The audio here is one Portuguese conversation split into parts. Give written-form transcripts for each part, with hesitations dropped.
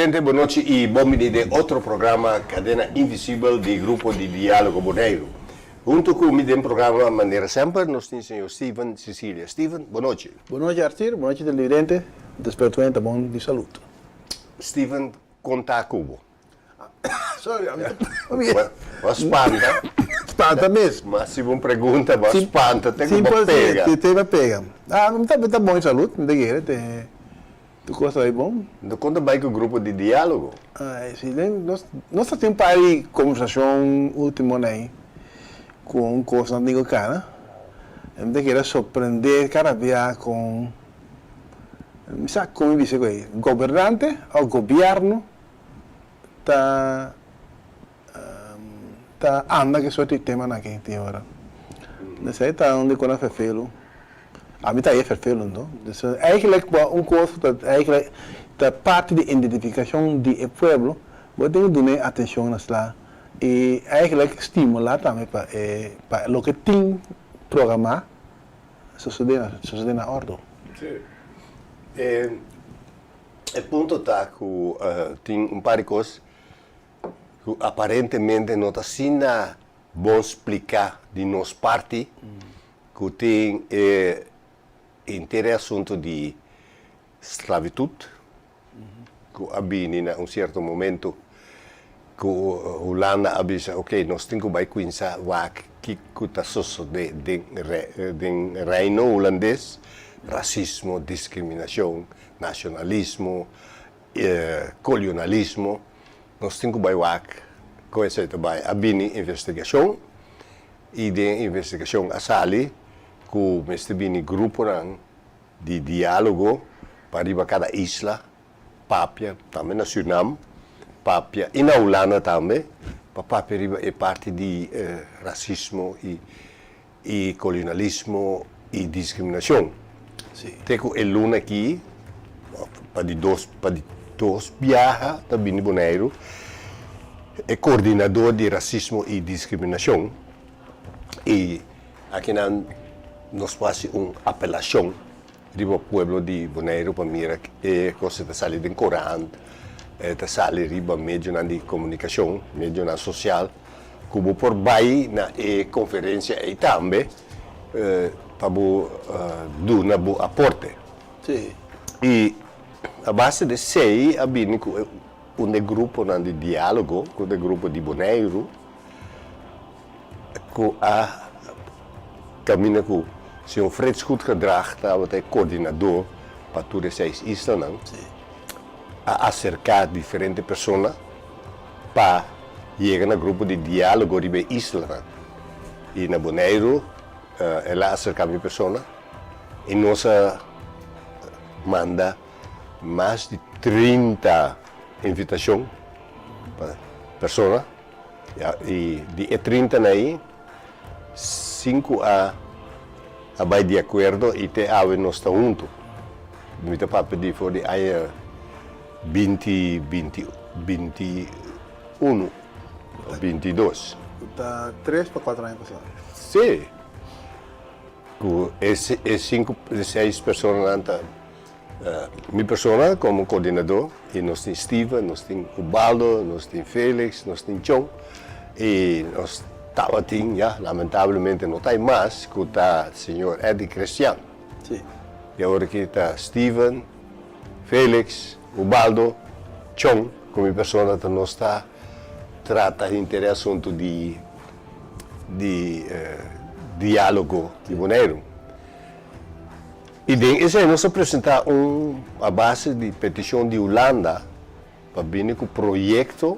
Presidente, boa noite e bem-vindo de outro programa Cadena Invisível de Grupo de Diálogo Bonaire. Junto com o programa Maneira Sempre, nós temos o senhor Steven Cecília. Steven, boa noite. Boa noite, Arthur. Boa noite, televidente. Espero que bom de saúde. Steven, conta cubo. Sorry, Mas espanta. Espanta mesmo. Mas se uma pergunta, mas espanta, tem que pegar. Tem que pegar. Tá bom de saúde, não tem que tu gosta aí bom? Não conta bem com o grupo de diálogo. Sim, nós temos para aí conversação última aí com um curso antigo cara. Eu queria surpreender cada dia com sabe como dice aí, governante ou governo tá anda que só tem tema naquele tem hora. Não sei tá onde quando é feio. A mim tá aí feio, não? Então, eigenlijk um curso eigenlijk da parte de identificação do povo, vou ter que dar atenção nessa e eigenlijk estimular também para o que tem programar suceder na ordem. Sim. O ponto está que tem par de coisas que aparentemente não está sendo bom explicar de nossa parte, que tem inteiro assunto de esclavitud, que havia em certo momento que a Holanda avisa, ok, nós temos que conhecer o que está sucedendo no reino holandês, racismo, discriminação, nacionalismo, colonialismo, nós temos que ver com essa também havia investigação e de investigação a sali que este bini grupo de diálogo para cada isla, Papia, também na Suriname, Papia e na Holanda também, Papia é parte de racismo e colonialismo e discriminação. Sim. Tenho o Luna aqui, para dois viajar também em Bonaire, é coordenador de racismo e discriminação e aqui nós fazemos uma apelação para o povo de Bonaire para mirar que coisa está saindo do Corão, está saindo para meio de comunicação, meio social, como por baixo na conferência e também para dar um aporte. Sim. E a base de sei a bem um grupo de diálogo, com o grupo de Bonaire, que a caminha com o senhor Fred Schutgedrag, que é coordenador para todas as islas, a acercar diferentes pessoas para chegar no grupo de diálogo de isla. E na Bonaire, ela acerca a pessoas e nós manda mais de 30 invitações para pessoas e de 30 aí 5 vai de acordo e te ave nós está junto. Muita papo de for de aí 21 ou 22. Tá 3 para 4 anos passado. Sim. E 5, 6 pessoas minha pessoa como coordenador, e nós temos Steven, nós temos Ubaldo, nós temos Félix, nós temos John, e nós estávamos, lamentavelmente não tem mais, que está o senhor Eddie Cristiano. Sim. E agora aqui está Steven, Félix, Ubaldo, John, como minha pessoa que nós trata de assunto de diálogo de Bonaire. E isso aí nós apresentamos a base de petição de Holanda para vir com o projeto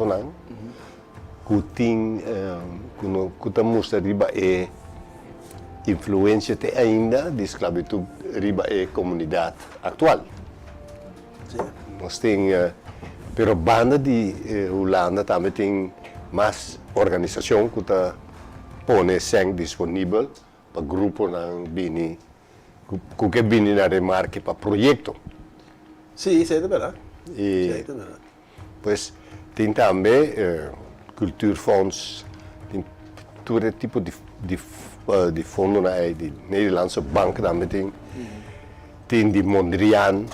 não, que tem, que está mostrando a influência ainda de esclavitud riba a comunidade atual. Sim. Nós temos, pero a banda de Holanda também tem mais organização que está põe sangue disponível para grupo que vem na remarque para projeto. Sim, isso é verdade. E pois tem também cultuurfonds, tem todo tipo de fundo de Nederlandse bank também tem de Mondrian,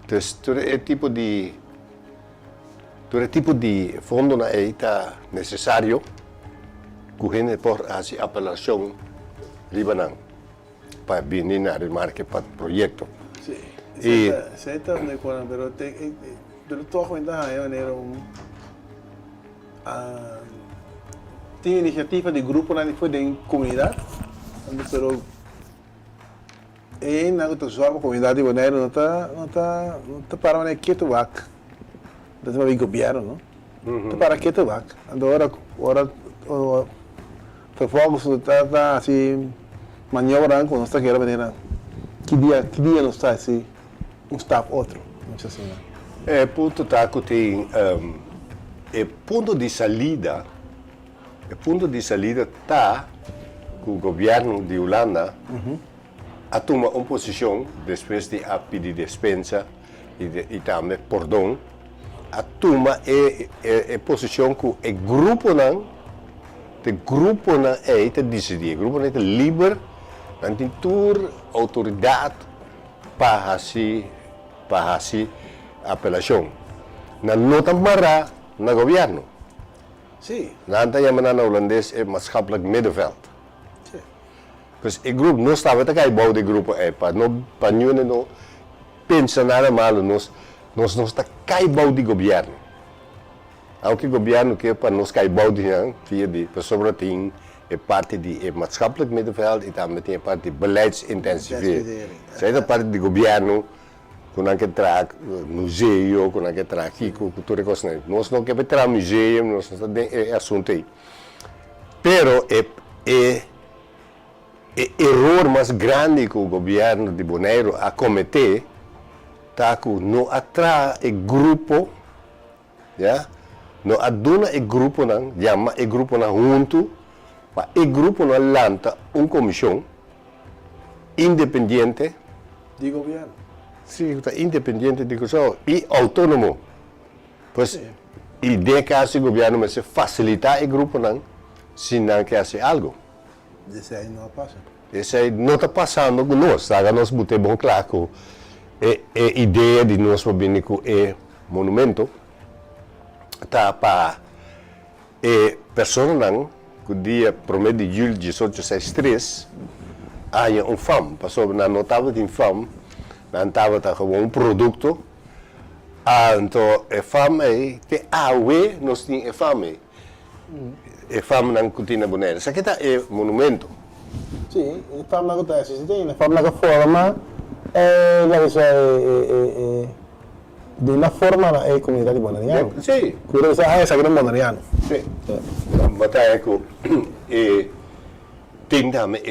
Dus todo el tipo de fondo aí está necessário que a gente por fazer apelação Líbano para vir na remarque para o projeto. Sí. Y- Cierta, pero todas cuentas de manera tiene iniciativa de grupo na foi de comunidade, pero na sua comunidade de Bonaire não tá para uma quieto vaca. Não tem mais governo, não? Tá para quieto vaca. Agora vervolgens tá assim maniobrando com nossa guerra maneira. Que dia não está assim staff outro, não sei assim. Ponto tá que tem ponto de saída. O ponto de saída está que o governo de Holanda a tomar uma posição depois de a pedir dispensa e também perdão. A tomar a posição que o grupo não é te decidir. O grupo não é livre, não tem toda autoridade para fazer apelação. Não tem marra no governo. Sim. Não tem na holandês é maatschappelijk middenveld. Sim. Dus o grupo não estava a cair de grupo para não pensar nada mal nós não está cair de governo. Aunque o governo que para nós cair de via de pessoa tem parte de maatschappelijk middenveld e também tem parte de beleidsintensivering. Zij é parte do governo com que traz museu, com que traz aqui cultura coisa. Nós não queremos trazer museu, nós não tem assunto aí. Pero erro mais grande que o governo de Bonaire a cometer tá que não atrai o grupo, já, não aduna o grupo não, chama o grupo não junto, para o grupo não lança uma comissão independente, De governo. sim, independente de coisa e autônomo, pois e de caso o governo mas facilitar o grupo não, se não quer fazer algo. Esse aí não passa. Isso aí não está passando com nós, sabe? Nós botamos bom claro que a ideia de nós para vir com o monumento está para pessoas não, que o dia 1 de julho de 1863 há fam, passou não estava de fam, não estava com produto, então a fam aí tem nós temos a fam aí, a fam não continua bonita, isso aqui está o monumento. Sim, a forma que está existindo, a forma que forma de uma forma da comunidade bonariana. Sim. Curioso, essa grande bonariano. Sim. Mas é que tem também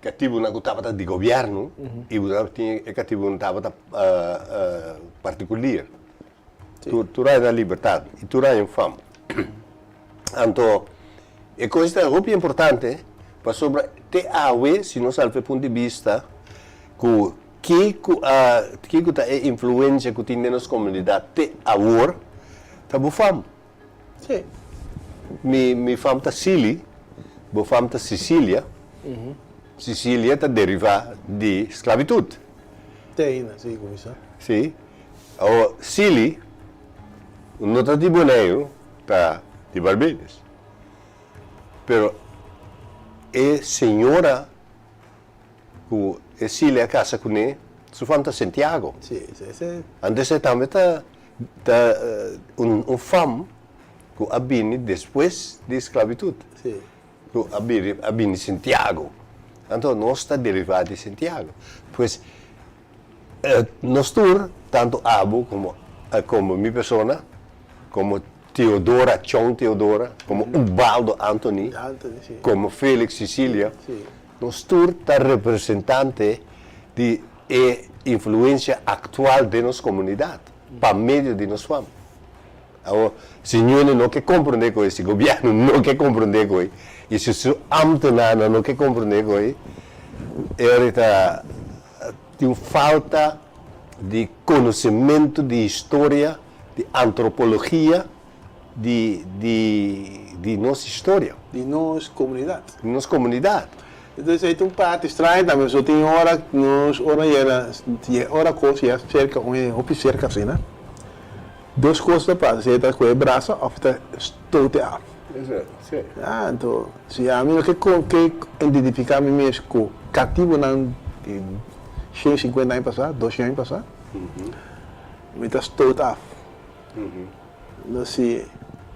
cativo na gutava de governo e o tem cativo na gutava particular. Tu rai na liberdade e tu rai em fama. Então, é coisa muito importante para sobre TAW, se nós salve ponto de vista que a influência que tem nas comunidades te agora tá bo fam. Sim. Mi fam tá Chile, bo fam tá Sicília. Sicília tá derivada de esclavitud. Tem, sim, com isso. Sim. O Chile não tá de Bonaire, tá de Barbados. Pero a senhora que Chile a casa com ele, su fam tá Santiago. Sim, sim. Antes também tá fam que abini depois da esclavitud. Sim. Que abini Santiago. Então nós está derivado de Santiago. Pois nós todos, tanto Abu como minha pessoa, como Teodora, Chong Teodora, como Ubaldo Anthony, Sim. como Félix Sicília, Sim. nós todos está representante de influência atual de nossa comunidade, para meio de nossa fama. O senhor não quer compreender com esse governo, não quer compreender com ele. E se o ambtenaren não quer compreender com ele, tem falta de conhecimento de história, de antropologia, de nossa história. De nossa comunidade. De nossa comunidade. Dus het een paar te strijden, dan zo 10 hora, nos hora je hora koos je cerca een hoopje cerca zien, hè. Dus koos de pas, je dat goeie brassen of te stoten af. Sim. Ah, então, se a mim que identificar me mesmo com cativo não 150 anos passar, 200 anos passar, me está stoot af. Então, se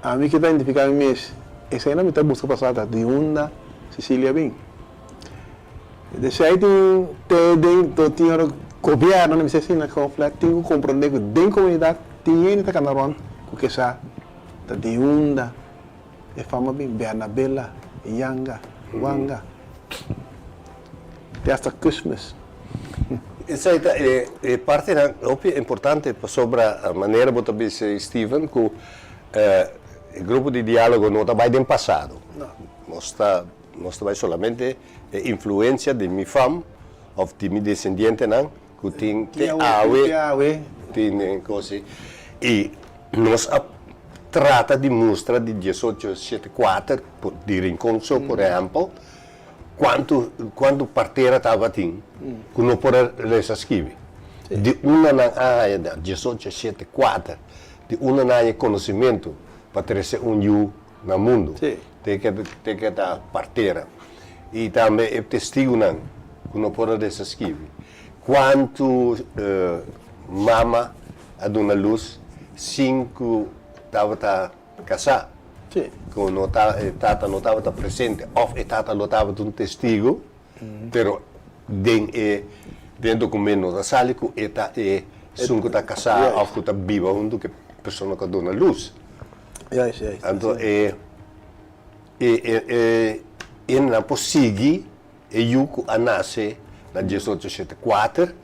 a mim que está identificar me mesmo, esse aí não me está buscando passar da de onda Sicília bem. Desse aí tem hora governo não me sei se na conflito tem que compreender que dentro da comunidade tem ainda tá canarão porque essa da de onda é fama bem Bernabella, Yanga, Wanga. Até Christmas. Isso aí é parte importante sobre a maneira como você disse, Steven, que o grupo de diálogo não está bem passado. Não está somente influência de minha fama ou de meu descendente, não, que tem tem coisa. E nós trata de mostrar de 1874, de Rinconso, por exemplo, quanto parteira estava assim, que não pode ler escrever. De uma na área de 1874, de uma na área conhecimento, para ter eu no mundo, tem que dar parteira. E também é testigo não, que não pode ler escrever. Quanto mama a dona luz, 5 estava casado, quando tata não estava presente, ou tata não estava um testigo, mas dentro do documento da sala, cinco está casado, ou está viva, onde que a pessoa que dona luz. Então, não possível, eu que nasce na 1874,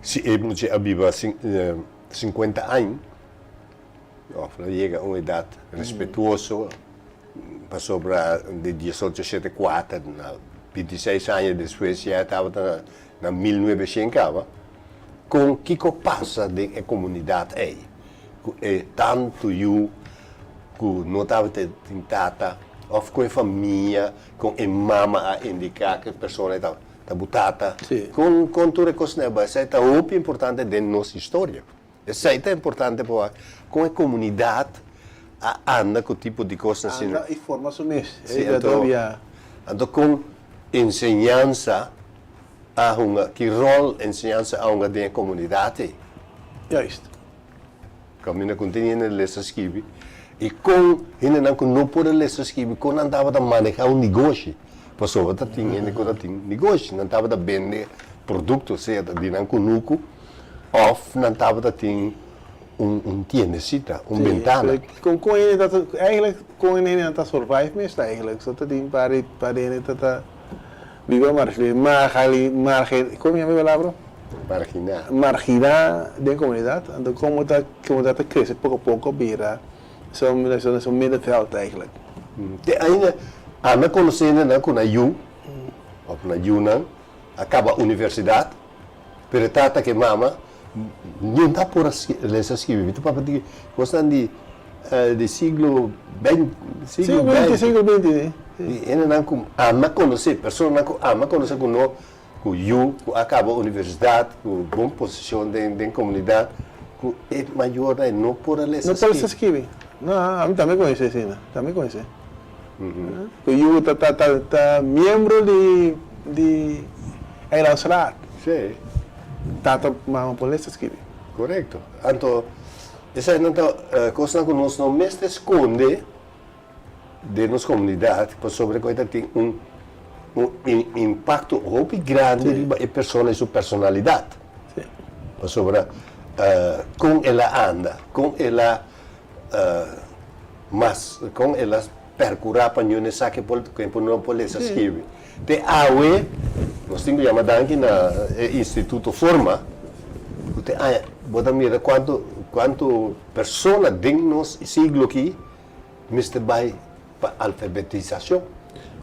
se ele viva 50 anos, chega a uma idade respeituosa, passou para de 1874, 26 anos depois já estava na 1900, com o que passa na comunidade aí. É tanto eu que não estava tentata, ou com a família, com a mama a indicar que a pessoa está botata, com tudo isso, isso é muito importante dentro da nossa história. Isso é importante para com a comunidade anda com o tipo de coisas assim. E formação mesmo. Então, com ensinança, que rol ensinança há uma dentro da comunidade? Juist. Caminha com tem na lessa esquive e com ainda não pode lessa esquive, com não estava a manejar negócio. Passou a ter negócio, não estava a vender produtos, certo? De não conuco. Of não estava a ter tiendecita, ventana. Com ele, eigenlijk, com ele não está survive mesmo, eigenlijk. Só tem para ele está viver como é a palavra? Marginar da comunidade. Então, como está cresce pouco a pouco, vira são middenveld eigenlijk. Ainda, a conhecendo com a U, ou na U, acaba a universidade, pero tata que mama, não está por ler escrever. Tu papa diz, gostando de siglo XX, siglo XX. E ainda não ama conhecer, pessoa não ama conhecer com nós, com eu, que acaba a universidade, com boa posição dentro da comunidade, que é maior, não por ler escrever. Não pode escrever. Não, a mim também conhece assim, também conhece. Eu tá membro de Eiransraad. Sim. Tata mama polícia escreve. Correto. Então, essa é uma coisa que nós não mesmo esconde de nossa comunidade, sobre que tem impacto muito grande na pessoa e sua personalidade. Sobre como ela anda, como ela com ela percorrer para não saber que não pode escrever. De AUE, nós temos que chamar aqui no Instituto Forma, bota mira quanto pessoas dentro do nosso siglo aqui, Mr. Vai para alfabetização.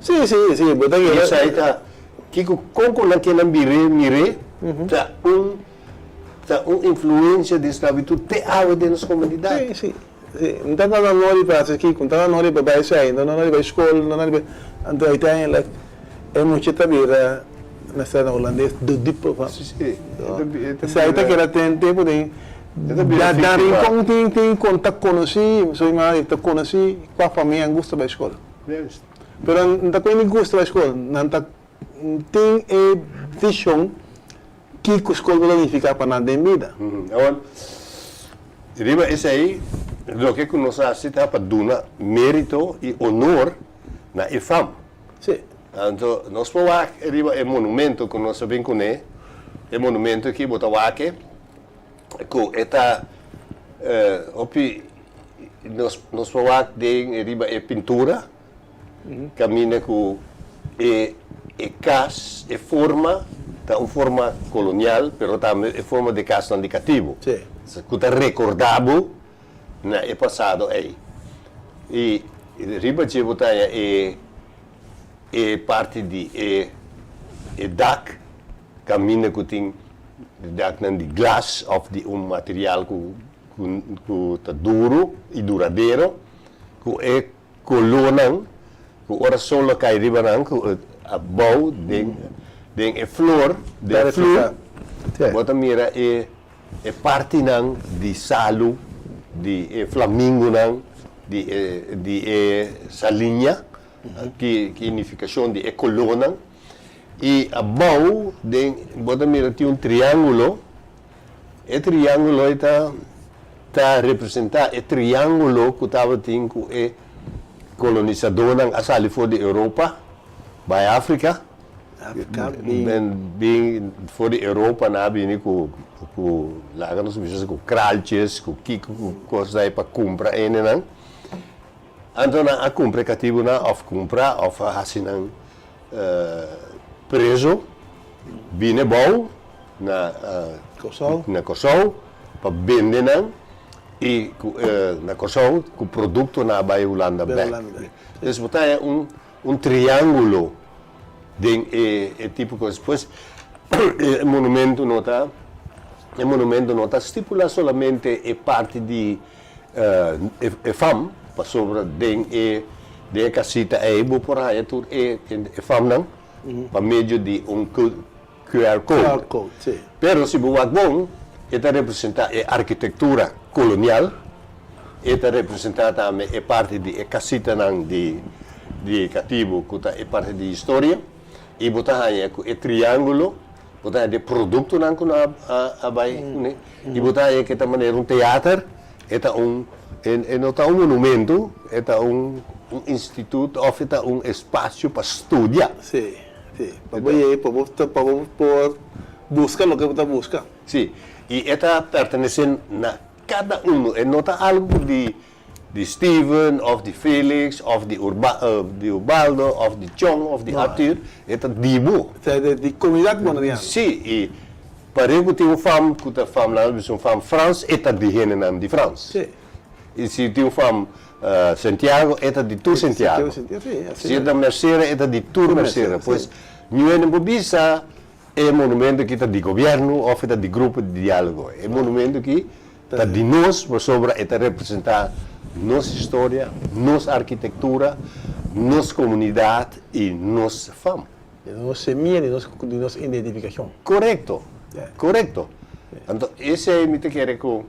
Sim, bota aqui. Isso aí está, que como não quer mire, está uma influência de escravidão de AUE dentro da comunidade. Sim. Não está dando nada para aqui, não está dando nada para isso aí, não está dando nada para a escola, não está dando nada para... Então, uiteindelijk, é muito também na cidade holandesa do tipo. Sim. Se aí tá que ela tem tempo tem da rincão tem contato conheci, sou mais tá conheci com a família gosta da escola. Pero não tá com ninguém gosta da escola, não tá tem visão que a escola vai ficar para nada em vida. Agora, riba esse aí, o que nós assistimos para dar mérito e honor na IFAM. Sim. Então, nós podemos riba é monumento que nós sabemos que é monumento que bota aqui, que está nós podemos ter riba é pintura, caminha com casa, é forma, tá uma forma colonial, mas também é forma de casa indicativo. Sim. Que está recordado na passado aí. E riba de botanha é parte de dak, caminha que tem dak de glass of de material que está duro e duradouro, que é colonang, que ora solo cai riba nang, que a bau de flor, de flor, bota mira é parte nang de salo, de flamingo nang, de salinha, que significação de colonang, e a bau de bota mira tem triângulo, e triângulo está representar triângulo que estava tendo colonizador nang asali for de Europa, by África. Bem for de Europa na bem com lá nos bichos com kraltjes, com kiko, coisas aí para comprar ene não. Então a compra cativo na of comprar of hasinan preso bine bom na Kosovo para vender não e na Kosovo com produto na Bahia Holanda back. Então botar é triângulo de tipo coisa. Depois o monumento não está estipula somente parte de FAM para sobre de casita aí por aí tudo FAM não para meio de QR code. Pero se buat bom está representar arquitetura colonial, está representar também parte de casita não de cativo que é parte de história. E botar aí é triângulo, botar aí de produto não que a vai, né? E botar aí que também é teatro, não está monumento, é instituto, ou é espaço para estudar. Sim, para buscar o que você busca. Sim, e está pertencendo a cada não está algo de Steven, of de Felix, of de Ubaldo, of de Chong, of de Arthur, é dibu. De comunidade mondial. Sim, e para que tem fam, que está fam lá, um fam France, é de gene nome de France. Sim. E se tem fam Santiago, é de Tour Santiago. Se é da Merceira, é de Tour Merceira. Pois, não é Bobisa, é monumento que está de governo, ou é de grupo de diálogo. É monumento que está de nós, por sobre, é representar nossa história, nossa arquitetura, nossa comunidade e nossa fama. Nossa minha e nossa identificação. Correto, correto. Então, esse é o que quer que o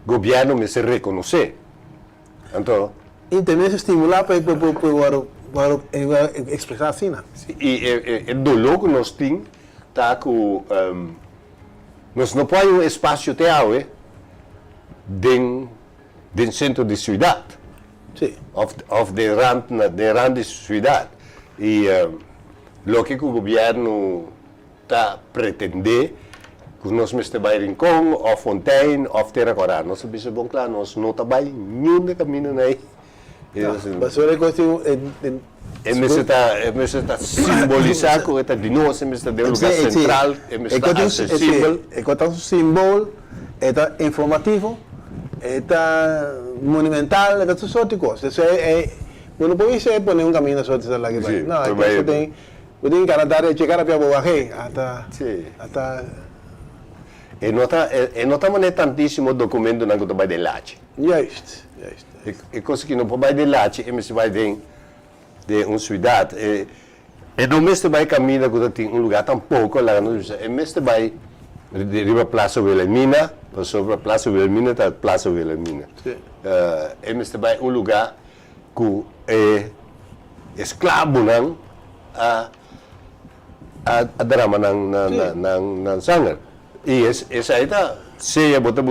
governo me se reconhecer. Então, e também estimular para expressar assim, né? E o dolor que nós temos, tá com nós não podemos um espaço teatro, dentro centro de cidade, of de rand de cidade. E o que o governo está pretendendo, que nós estamos em Rincón, ou Fontaine, ou Terra Corá. Nós sabemos bem claro, nós não estamos em nenhum caminho aí. Mas olha que eu está simbolizar que está de nós, está de lugar central, está acessível. É um símbolo, é informativo, é monumental, é tudo sorte de coisas. Não pode ser por nenhum caminho só de lá que vai. Não, tem que cantar e chegar a Piaboa até e não está tantíssimo documento na que vai de lá. E coisa que não vai de lá, mas vai de uma cidade. E não mesmo vai caminhar quando tem lugar tampouco lá no é mesmo vai de riba Plaza Wilhelmina, sobre a Plaza Wilhelmina até Plaza Wilhelmina. É mesmo vai lugar que é escravo não a drama ng sangar. E essa aí tá se botar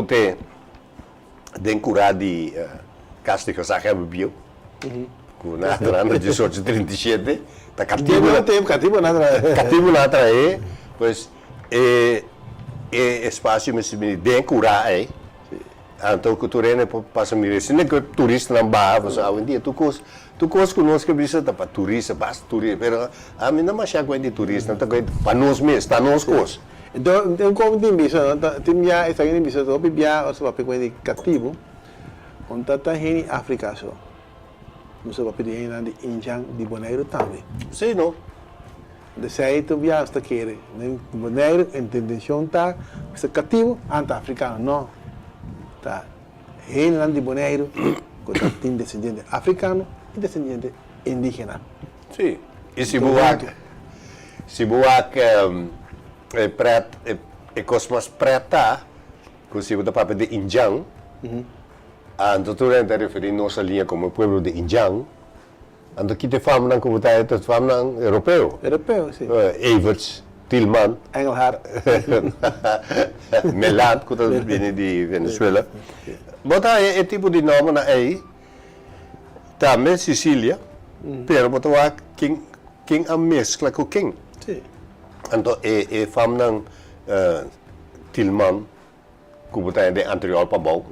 den curar de castigo saca bebeu. Com na 1837 tá cativo nada aí, pois espaço mesmo de curar aí. Então que tu rene passa me se que turista não vai, você a um dia tu conosco visita para turista, basta turista, pero a mim não mais chega de turista, não tá para nós mesmo, está nós conosco. Então como tem visto, tem já está em visto, o bibia ou se vai pegar de cativo, onde está em África só. Não se vai pedir em de Injang de Bonaire também. Sim, não. De sai tu via está querer, né? Bonaire a intenção tá ser cativo anti-africano, não. Tá. Em de Bonaire, que tem descendente africano e descendente indígena. Sim. E se buak é cosmas preta, que se buta papel de Injang, então tu está referindo nossa linha como pueblo de Injang, então aqui te fama não como tá, te fama não europeu. Europeu, sim. Everts, Tillman, Engelhard, Melat, que vem de Venezuela. Bota é tipo de nome na aí, também Sicília, pero bota lá quem a mescla com quem. Sim. Então é fama não Tillman, que bota de anterior para bom.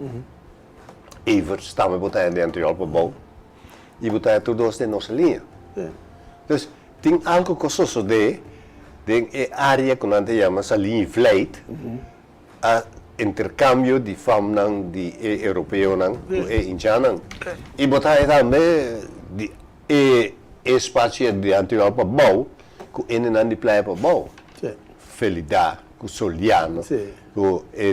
Everts também bota de anterior para bom. E botar tudo de nossa linha. Então, tem algo costoso de área que nós chamamos a linha flight, a intercâmbio de fama de europeu e indiano. E botar também de espaço de anterior para bom, que não de praia para bom. Felidade, que soliano, que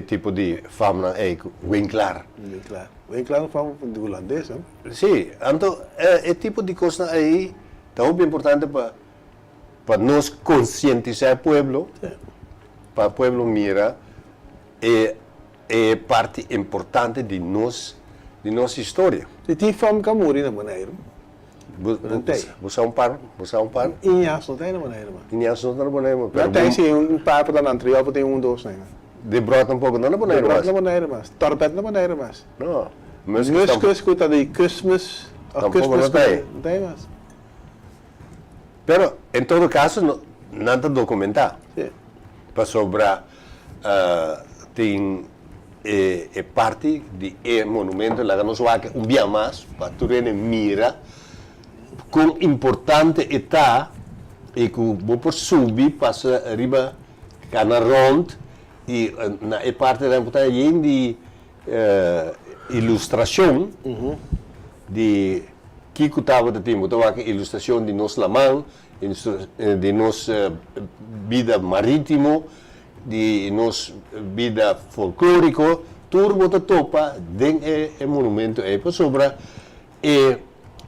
tipo de fama é Winkler. Winkler é um fama de holandês, não? Sim, então é tipo de coisa aí tão importante para nós conscientizar o povo, para o povo mira é parte importante de nossa história. E tem fama que morre na Bonaire. Você é um par? Inhas não tem na Bonaire, mano. Inhas não tem na Bonaire, mas não tem sim um par para na Antriol, tem dois, né? De brota um pouco não na Bonaire, mas. Na Bonaire, mas. Torpet na Bonaire, mas. Não. Mas que escuta de Christmas, não tem, mas. Pero em todo caso não está documentado. Sim. Para sobrar tem parte de monumento lá nos vai um dia mais para tu mira com importante está e que vou por subir passa arriba cana rond e na parte da importante de ilustração de que estava de tempo, estava ilustração de nosso lamang, de nossa vida marítimo, de nossa vida folclórico, tudo bota topa dentro do monumento é para sobra e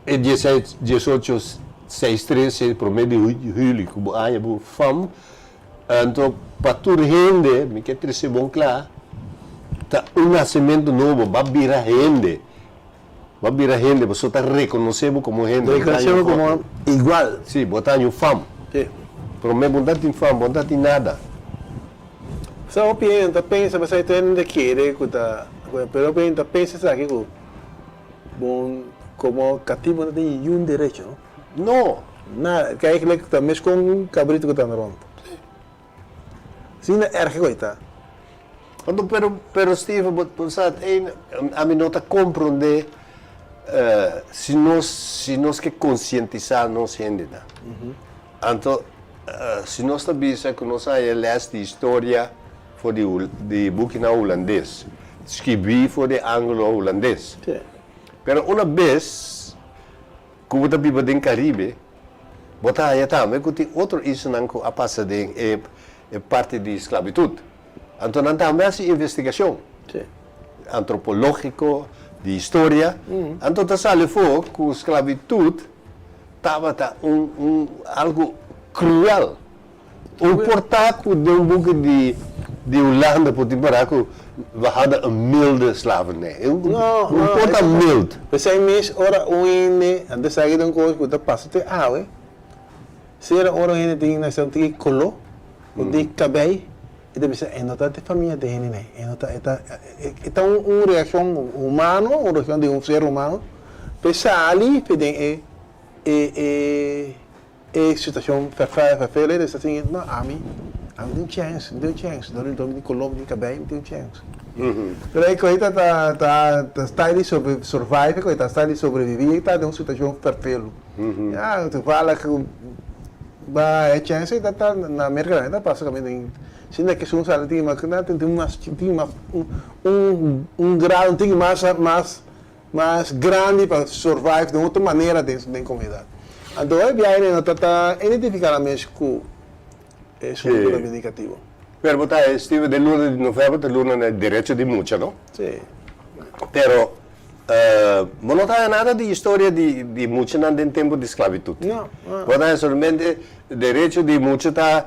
1863 promedio de julho como a bu fam então para tudo rende me quer ser bom claro tá nascimento novo vai virar rende você está reconhecendo como rende reconhecendo como igual sim botar um fam sim promedio não tem fam não tem nada só o pensa mas aí tem de querer que tá pero pensa sabe que bom como cativo não tem nenhum direito, não? Não. Nada, que é que está mesmo com um cabrito que está na ronda. Sim, é que coita. Pero Steve, a mim não está compreender se nós que conscientizar nós ainda. Então, se nós sabemos que nós lemos de história de Burkina holandês, escrevi for de anglo-holandês. Pero uma vez, como está viva no Caribe, botar aí também que tem outro isso não que a passa de parte de esclavitud. Então não também essa investigação antropológico de história. Então tá sale for que esclavitud estava algo cruel. Um portaco de boek de Holanda, por exemplo, we hadden een milde slavernij. Een porta mild. We zijn meest ora oene, en dan zeg je dan koos dat past te awe. Sera ora hene ding na santi kolo, de cabei, e deve ser nota de família de hene né. Então reação humano, uma reação de ser humano, pensa ali, pedem situação vervelhende, dessa assim, não, deu chance, então de Colômbia de cabei, deu chance. Pero aí coita tá ali sobre survive, coita está ali sobreviver, tá de uma situação perfeita. Tu fala que é chance, tá na América, tá basicamente se não é que são salas tem uma grau tem mais grande para survive de outra maneira dentro da comunidade. Então é bem não tá identificar a mesma com estrutura medicativa. Pero botar estive de luna de novembro, de luna no direito de mucha, não? Sim. Pero não está nada de história de mucha no tempo de esclavitud. Não. Botar somente direito de mucha tá,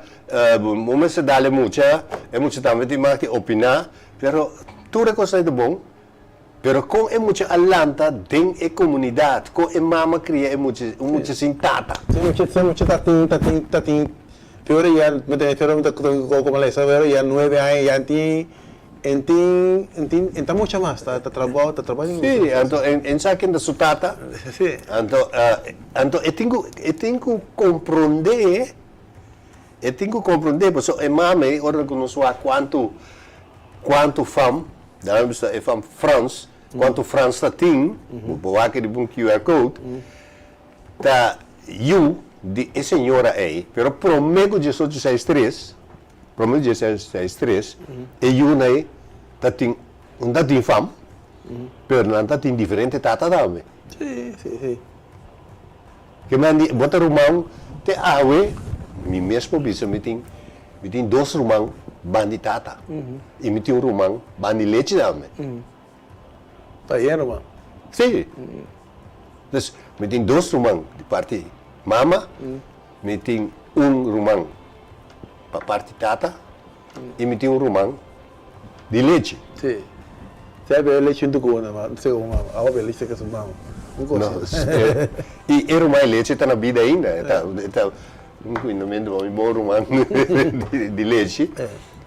uma se dá mucha, é mucha também tem mais que opinar, pero tudo é coisa de bom. Pero com é mucha alanta tem a comunidade, com a mama cria é mucha sem tata. Sim, mucha tá tem pior ya, como le sabe, ya 9 años, ya enta mucho más, está trabajando. Sí, então em saquem da sutata. Sí. Então eu tenho que compreender, porque a mãe ora conosco quanto fam, da é fam France, quanto France tem, vou aqui de um QR code, tá de a senhora aí, pero prometo de 63, e eu aí tá tem fam, pero não tá tem diferente tata também. Sim. Que mandi bota rumão te awe, mi mesmo bisa me tem 2 rumão bandi tata, e me tem rumão bandi leite também. Tá aí, irmão? Sim. Então, me tem 2 rumão de parte mama, me tem rumão para parte tata, e me tem rumão de leite. Sim. Sabe, leite do gona, mas não sei como, a outra leite que é mama. E rumão leite está na vida ainda, está um cuidamento um bom rumão de leite.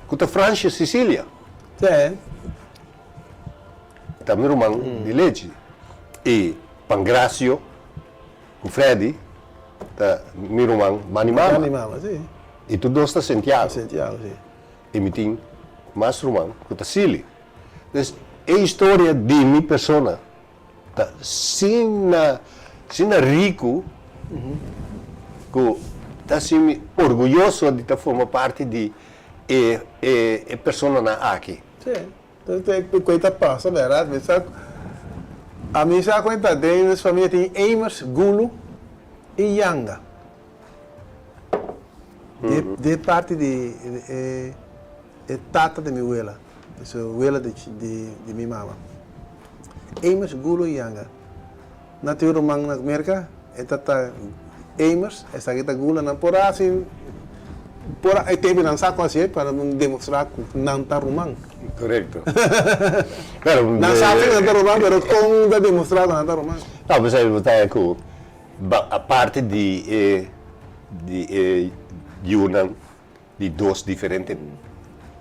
Cuta França, Sicília. Sim. Também rumão de leite. E Pancrácio, o Freddy, meu irmão, Manimama. Sim. E tudo está Santiago. Santiago, sim. E me tem mais irmão, que está Chile. Então, é a história de minha pessoa. Sina rico, que está assim orgulhoso de formar parte de a pessoa aqui. Sim. Então, tem coisa passa, verdade? A minha se conta de minha família tem Eimers, Gulu e Yanga. De parte de tata de minha abuela, de abuela de minha mama. Eimers, Gulu e Yanga. Na teoria na América, é tata Eimers, essa aqui tá Gulu, não por assim, por aí teve lançar com assim para demonstrar que não está romano. Correto. Não sabe que não está romano, mas como demonstrar que não está romano. Não, mas aí você com a parte de Yunnan, de 2 diferentes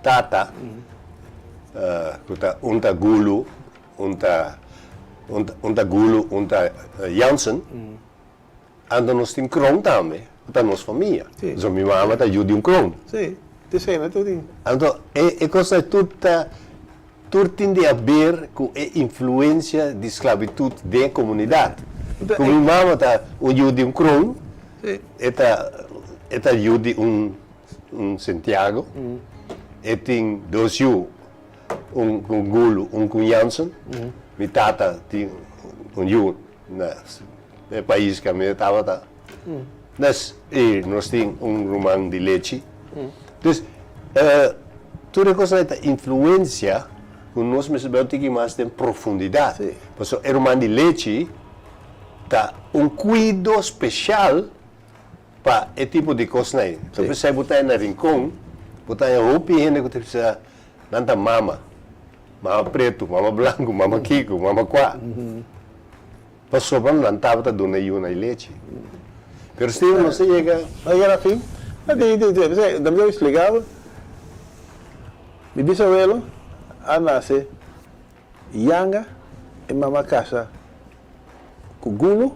tata, unta Gulu, unta Gulu, unta Jansen, anda nós temos Kron também, da nossa família. Então minha mãe está ajuda Kron. Sim, te sei, não tudo. Então é coisa tudo tem a ver com a influência de esclavitud da comunidade. Como minha mãe está ajuda Kron, está ajuda Santiago, e tem 2 com Gulu, com Jansen, minha tata tem no país que a minha estava. Nós temos romão de leite. Então, toda coisa da influência, que nós temos mais de profundidade. Porque o romão de leite dá cuidado especial Pa, é tipo de coisa aí. Então, você botar na rincão, botar em roupa e ainda que você precisa, nanta mama. Mama preto, mama branco, mama kiko, mama quá. Para sobrar, não estava a dona Iuna e leite. Pero se não se chega... Aí era assim, também eu explicava, meu bisabuelo, nasce Yanga e Mama Casa, com gulo,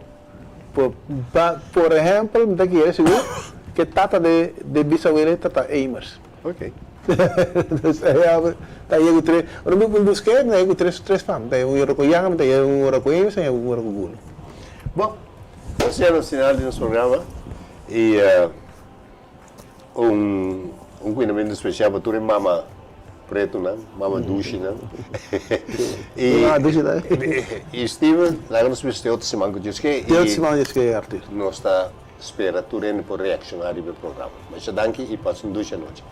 por exemplo, daqui é seguro, que tata de bisabuelo é tata Eimers. Ok. Daí eu três, eu não me busquei, né? Eu três fãs, daí eu era com Yanga, daí eu era com Eimers, daí eu era com gulo. Bom, você é no final do nosso programa e cuidamento especial para todo mama preto, né? Mama duche, né? E Steven, lá nos vemos outra semana que eu esqueci. Outra semana que é artista. Nós está esperando por reaccionar ao programa. Mas danke e passe uma ducha noite.